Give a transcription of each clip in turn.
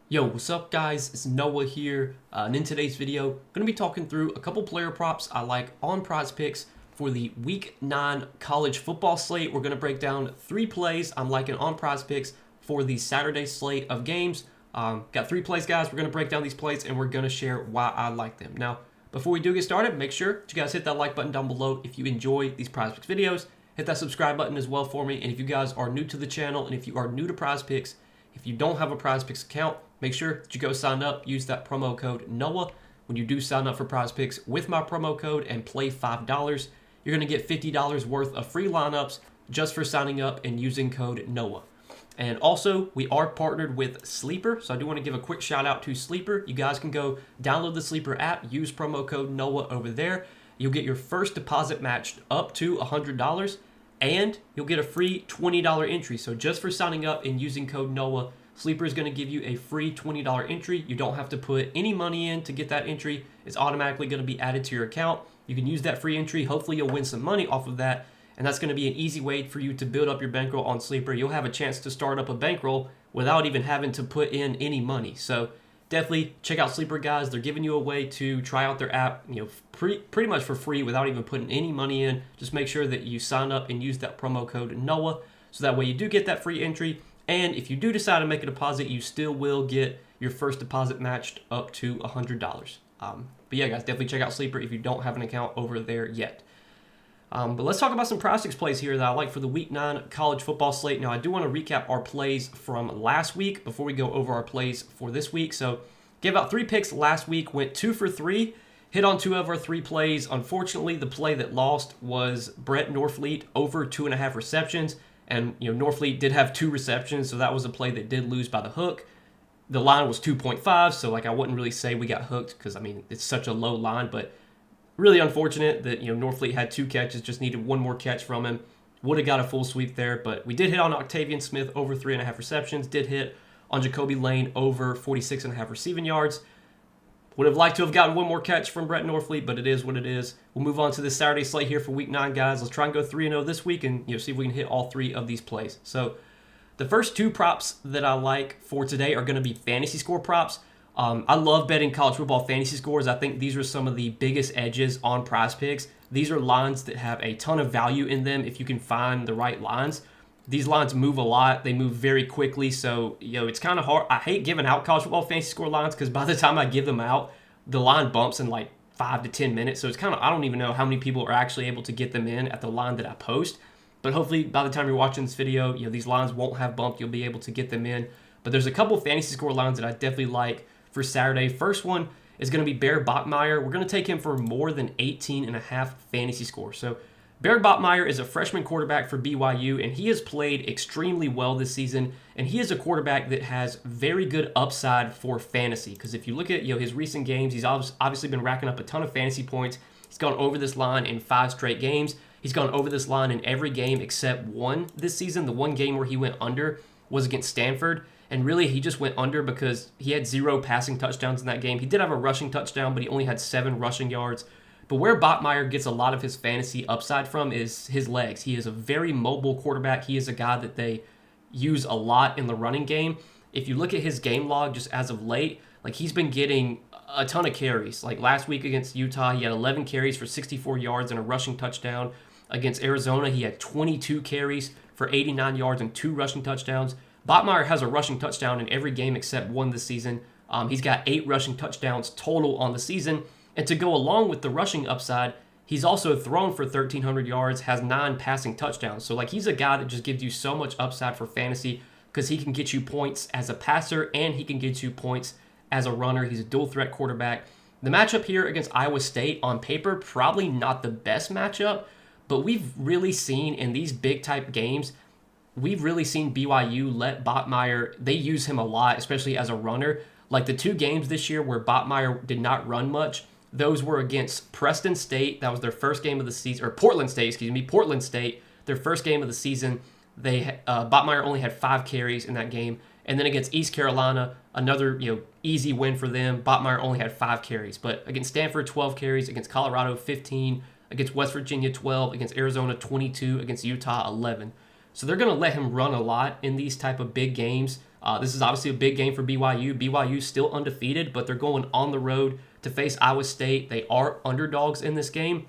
Yo, what's up guys? It's Noah here, and in today's video, I'm going to be talking through a couple player props I like on Prizepicks for the Week 9 college football slate. We're going to break down 3 plays I'm liking on Prizepicks for the Saturday slate of games. Got 3 plays, guys. We're going to break down these plays, and we're going to share why I like them. Now, before we do get started, make sure that you guys hit that like button down below if you enjoy these Prizepicks videos. Hit that subscribe button as well for me, and if you guys are new to the channel, and if you are new to Prizepicks, if you don't have a Prizepicks account, make sure that you go sign up. Use that promo code NOAH when you do sign up for Prizepicks with my promo code and play $5. You're going to get $50 worth of free lineups just for signing up and using code NOAH. And also, we are partnered with Sleeper, so I do want to give a quick shout out to Sleeper. You guys can go download the Sleeper app, use promo code NOAH over there. You'll get your first deposit matched up to $100, and you'll get a free $20 entry. So just for signing up and using code NOAH, Sleeper is going to give you a free $20 entry. You don't have to put any money in to get that entry. It's automatically going to be added to your account. You can use that free entry. Hopefully you'll win some money off of that. And that's going to be an easy way for you to build up your bankroll on Sleeper. You'll have a chance to start up a bankroll without even having to put in any money. So definitely check out Sleeper, guys. They're giving you a way to try out their app, pretty much for free without even putting any money in. Just make sure that you sign up and use that promo code NOAH, so that way you do get that free entry. And if you do decide to make a deposit, you still will get your first deposit matched up to $100. But yeah, guys, definitely check out Sleeper if you don't have an account over there yet. But let's talk about some Prizepicks plays here that I like for the Week 9 college football slate. Now, I do want to recap our plays from last week before we go over our plays for this week. So, gave out 3 picks last week, went 2 for 3, hit on 2 of our 3 plays. Unfortunately, the play that lost was Brett Norfleet over 2.5 receptions. And, Norfleet did have 2 receptions, so that was a play that did lose by the hook. The line was 2.5, so, I wouldn't really say we got hooked because, it's such a low line, but really unfortunate that, Norfleet had 2 catches, just needed 1 more catch from him. Would have got a full sweep there, but we did hit on Octavian Smith over 3.5 receptions, did hit on Jacoby Lane over 46.5 receiving yards. Would have liked to have gotten 1 more catch from Brett Norfleet, but it is what it is. We'll move on to this Saturday slate here for Week 9, guys. Let's try and go 3-0 this week and see if we can hit all 3 of these plays. So the first 2 props that I like for today are going to be fantasy score props. I love betting college football fantasy scores. I think these are some of the biggest edges on Prizepicks. These are lines that have a ton of value in them if you can find the right lines. These lines move a lot. They move very quickly, so it's kind of hard. I hate giving out college football fantasy score lines because by the time I give them out, the line bumps in like 5 to 10 minutes. So it's kind of, I don't even know how many people are actually able to get them in at the line that I post. But hopefully by the time you're watching this video, these lines won't have bumped. You'll be able to get them in. But there's a couple fantasy score lines that I definitely like for Saturday. First one is going to be Bear Bachmeier. We're going to take him for more than 18.5 fantasy score. So Bear Bachmeier is a freshman quarterback for BYU, and he has played extremely well this season, and he is a quarterback that has very good upside for fantasy, because if you look at his recent games, he's obviously been racking up a ton of fantasy points. He's gone over this line in 5 straight games. He's gone over this line in every game except one this season. The one game where he went under was against Stanford, and really he just went under because he had 0 passing touchdowns in that game. He did have a rushing touchdown, but he only had 7 rushing yards. But where Bachmeier gets a lot of his fantasy upside from is his legs. He is a very mobile quarterback. He is a guy that they use a lot in the running game. If you look at his game log just as of late, he's been getting a ton of carries. Like last week against Utah, he had 11 carries for 64 yards and a rushing touchdown. Against Arizona, he had 22 carries for 89 yards and 2 rushing touchdowns. Bachmeier has a rushing touchdown in every game except one this season. He's got 8 rushing touchdowns total on the season. And to go along with the rushing upside, he's also thrown for 1,300 yards, has 9 passing touchdowns. So, he's a guy that just gives you so much upside for fantasy because he can get you points as a passer and he can get you points as a runner. He's a dual threat quarterback. The matchup here against Iowa State, on paper, probably not the best matchup, but we've really seen in these big type games, we've really seen BYU let Bachmeier, they use him a lot, especially as a runner. Like the 2 games this year where Bachmeier did not run much, those were against Preston State. That was their first game of the season, or Portland State, Portland State, their first game of the season. Bachmeier only had 5 carries in that game. And then against East Carolina, another easy win for them. Bachmeier only had 5 carries. But against Stanford, 12 carries. Against Colorado, 15. Against West Virginia, 12. Against Arizona, 22. Against Utah, 11. So they're going to let him run a lot in these type of big games. This is obviously a big game for BYU. BYU still undefeated, but they're going on the road to face Iowa State. They are underdogs in this game.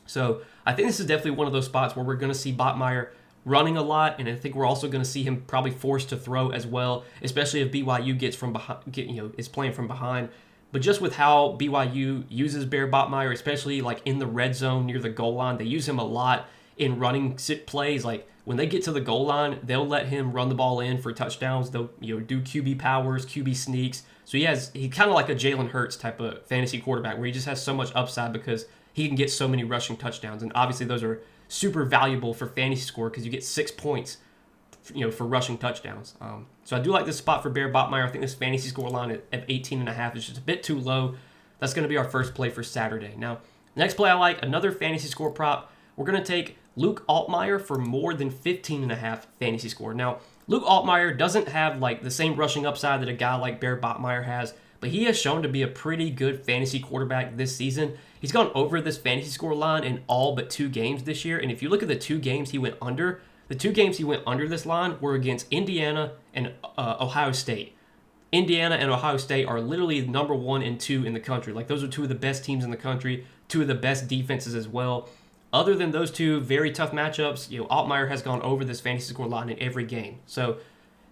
So I think this is definitely one of those spots where we're going to see Botmeyer running a lot, and I think we're also going to see him probably forced to throw as well, especially if BYU gets from behind, is playing from behind. But just with how BYU uses Bear Botmeyer, especially like in the red zone near the goal line, they use him a lot in running plays. Like when they get to the goal line, they'll let him run the ball in for touchdowns. They'll do QB powers, QB sneaks. So he's kind of like a Jalen Hurts type of fantasy quarterback where he just has so much upside because he can get so many rushing touchdowns. And obviously those are super valuable for fantasy score because you get 6 points, for rushing touchdowns. So I do like this spot for Bear Botmeyer. I think this fantasy score line at 18.5 is just a bit too low. That's going to be our first play for Saturday. Now, next play I like, another fantasy score prop. We're going to take Luke Altmyer for more than 15.5 fantasy score. Now, Luke Altmyer doesn't have like the same rushing upside that a guy like Bear Botmeyer has, but he has shown to be a pretty good fantasy quarterback this season. He's gone over this fantasy score line in all but 2 games this year, and if you look at the 2 games he went under, the 2 games he went under this line were against Indiana and Ohio State. Indiana and Ohio State are literally number 1 and 2 in the country. Like those are 2 of the best teams in the country, 2 of the best defenses as well. Other than those 2 very tough matchups, Altmyer has gone over this fantasy score line in every game. So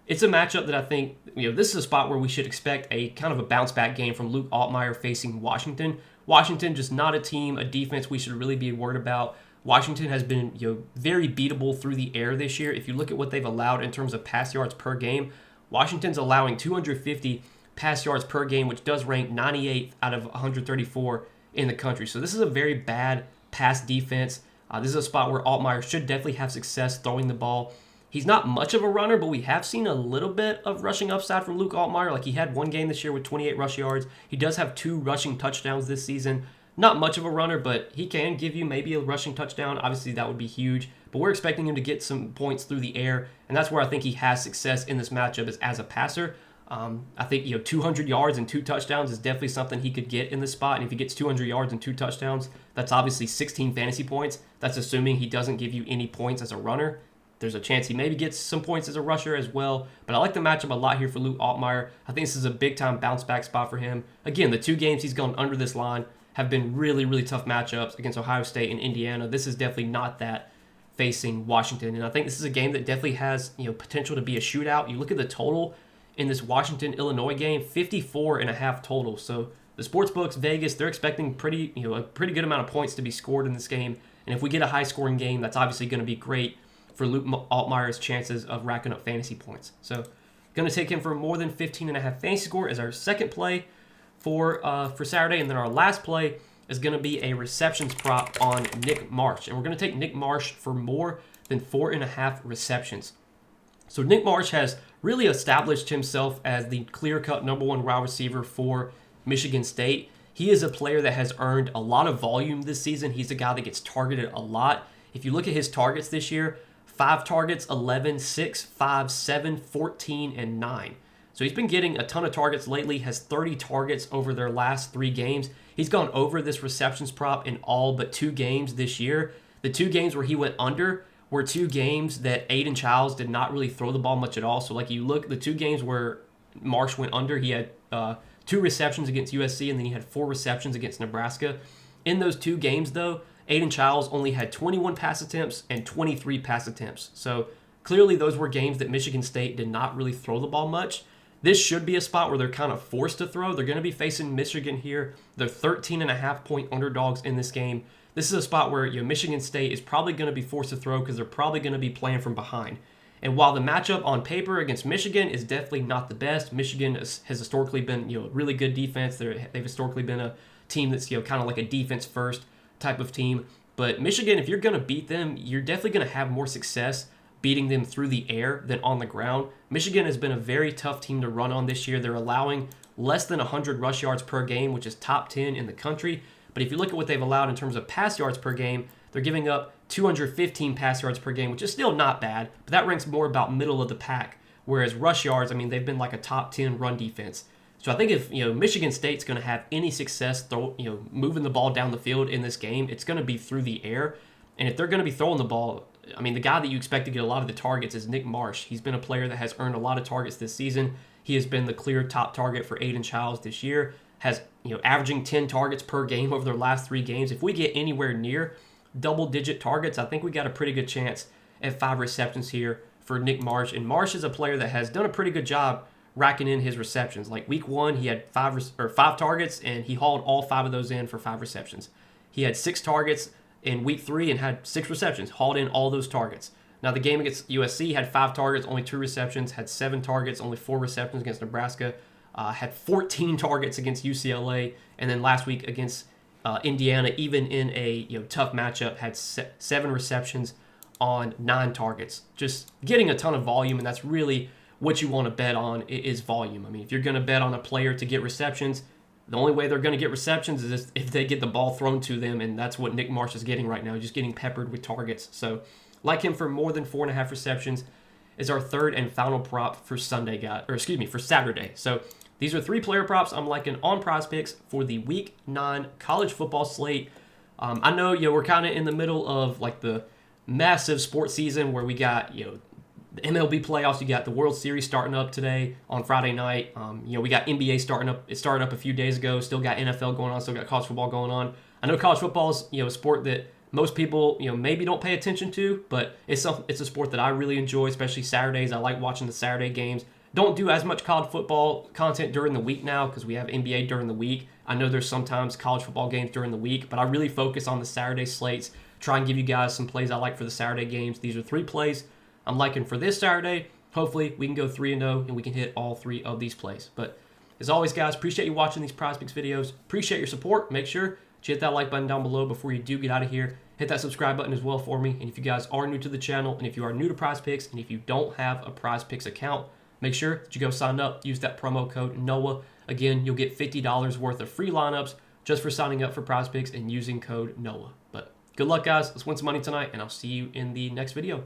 it's a matchup that I think, this is a spot where we should expect a kind of a bounce back game from Luke Altmyer facing Washington. Washington just not a team, a defense we should really be worried about. Washington has been very beatable through the air this year. If you look at what they've allowed in terms of pass yards per game, Washington's allowing 250 pass yards per game, which does rank 98th out of 134 in the country. So this is a very bad pass defense. This is a spot where Altmyer should definitely have success throwing the ball. He's not much of a runner, but we have seen a little bit of rushing upside from Luke Altmyer. Like he had 1 game this year with 28 rush yards. He does have 2 rushing touchdowns this season. Not much of a runner, but he can give you maybe a rushing touchdown. Obviously, that would be huge. But we're expecting him to get some points through the air, and that's where I think he has success in this matchup is as a passer. I think 200 yards and 2 touchdowns is definitely something he could get in this spot. And if he gets 200 yards and 2 touchdowns, that's obviously 16 fantasy points. That's assuming he doesn't give you any points as a runner. There's a chance he maybe gets some points as a rusher as well. But I like the matchup a lot here for Luke Altmyer. I think this is a big-time bounce-back spot for him. Again, the 2 games he's gone under this line have been really, really tough matchups against Ohio State and Indiana. This is definitely not that facing Washington. And I think this is a game that definitely has potential to be a shootout. You look at the total in this Washington-Illinois game, 54.5 total. So the sportsbooks, Vegas, they're expecting a pretty good amount of points to be scored in this game. And if we get a high-scoring game, that's obviously going to be great for Luke Altmyer's chances of racking up fantasy points. So going to take him for more than 15.5 fantasy score as our second play for Saturday. And then our last play is going to be a receptions prop on Nick Marsh. And we're going to take Nick Marsh for more than 4.5 receptions. So Nick Marsh has really established himself as the clear-cut number 1 wide receiver for Michigan State. He is a player that has earned a lot of volume this season. He's a guy that gets targeted a lot. If you look at his targets this year, 5 targets, 11, 6, 5, 7, 14, and 9. So he's been getting a ton of targets lately, has 30 targets over their last 3 games. He's gone over this receptions prop in all but 2 games this year. The 2 games where he went under were 2 games that Aiden Childs did not really throw the ball much at all. So like you look, the 2 games where Marsh went under, he had 2 receptions against USC, and then he had 4 receptions against Nebraska. In those 2 games, though, Aiden Childs only had 21 pass attempts and 23 pass attempts. So clearly those were games that Michigan State did not really throw the ball much. This should be a spot where they're kind of forced to throw. They're going to be facing Michigan here. They're 13.5-point underdogs in this game. This is a spot where Michigan State is probably going to be forced to throw because they're probably going to be playing from behind. And while the matchup on paper against Michigan is definitely not the best, Michigan has historically been a really good defense. They've historically been a team that's kind of like a defense-first type of team. But Michigan, if you're going to beat them, you're definitely going to have more success beating them through the air than on the ground. Michigan has been a very tough team to run on this year. They're allowing less than 100 rush yards per game, which is top 10 in the country. But if you look at what they've allowed in terms of pass yards per game, they're giving up 215 pass yards per game, which is still not bad, but that ranks more about middle of the pack. Whereas rush yards, they've been like a top 10 run defense. So I think if Michigan State's going to have any success moving the ball down the field in this game, it's going to be through the air. And if they're going to be throwing the ball, I mean, the guy that you expect to get a lot of the targets is Nick Marsh. He's been a player that has earned a lot of targets this season. He has been the clear top target for Aiden Childs this year, has, averaging 10 targets per game over their last 3 games. If we get anywhere near double-digit targets, I think we got a pretty good chance at 5 receptions here for Nick Marsh. And Marsh is a player that has done a pretty good job racking in his receptions. Like week 1, he had 5 targets, and he hauled all 5 of those in for 5 receptions. He had 6 targets in week 3 and had 6 receptions, hauled in all those targets. Now, the game against USC had 5 targets, only 2 receptions, had 7 targets, only 4 receptions against Nebraska, had 14 targets against UCLA, and then last week against Indiana, even in a tough matchup, had 7 receptions on 9 targets. Just getting a ton of volume, and that's really what you want to bet on is volume. I mean, if you're going to bet on a player to get receptions, the only way they're going to get receptions is if they get the ball thrown to them, and that's what Nick Marsh is getting right now, just getting peppered with targets. So, like him for more than 4.5 receptions is our third and final prop for for Saturday. So, these are 3 player props I'm liking on Prizepicks for the Week 9 college football slate. I know, we're kind of in the middle of like the massive sports season where we got, the MLB playoffs. You got the World Series starting up today on Friday night. We got NBA starting up. It started up a few days ago. Still got NFL going on. Still got college football going on. I know college football is a sport that most people maybe don't pay attention to, but it's a sport that I really enjoy, especially Saturdays. I like watching the Saturday games. Don't do as much college football content during the week now because we have NBA during the week. I know there's sometimes college football games during the week, but I really focus on the Saturday slates. Try and give you guys some plays I like for the Saturday games. These are 3 plays I'm liking for this Saturday. Hopefully, we can go 3-0 and we can hit all 3 of these plays. But as always, guys, appreciate you watching these Prizepicks videos. Appreciate your support. Make sure to hit that like button down below before you do get out of here. Hit that subscribe button as well for me. And if you guys are new to the channel, and if you are new to Prizepicks, and if you don't have a Prizepicks account, make sure that you go sign up. Use that promo code NOAH. Again, you'll get $50 worth of free lineups just for signing up for Prizepicks and using code NOAH. But good luck, guys. Let's win some money tonight, and I'll see you in the next video.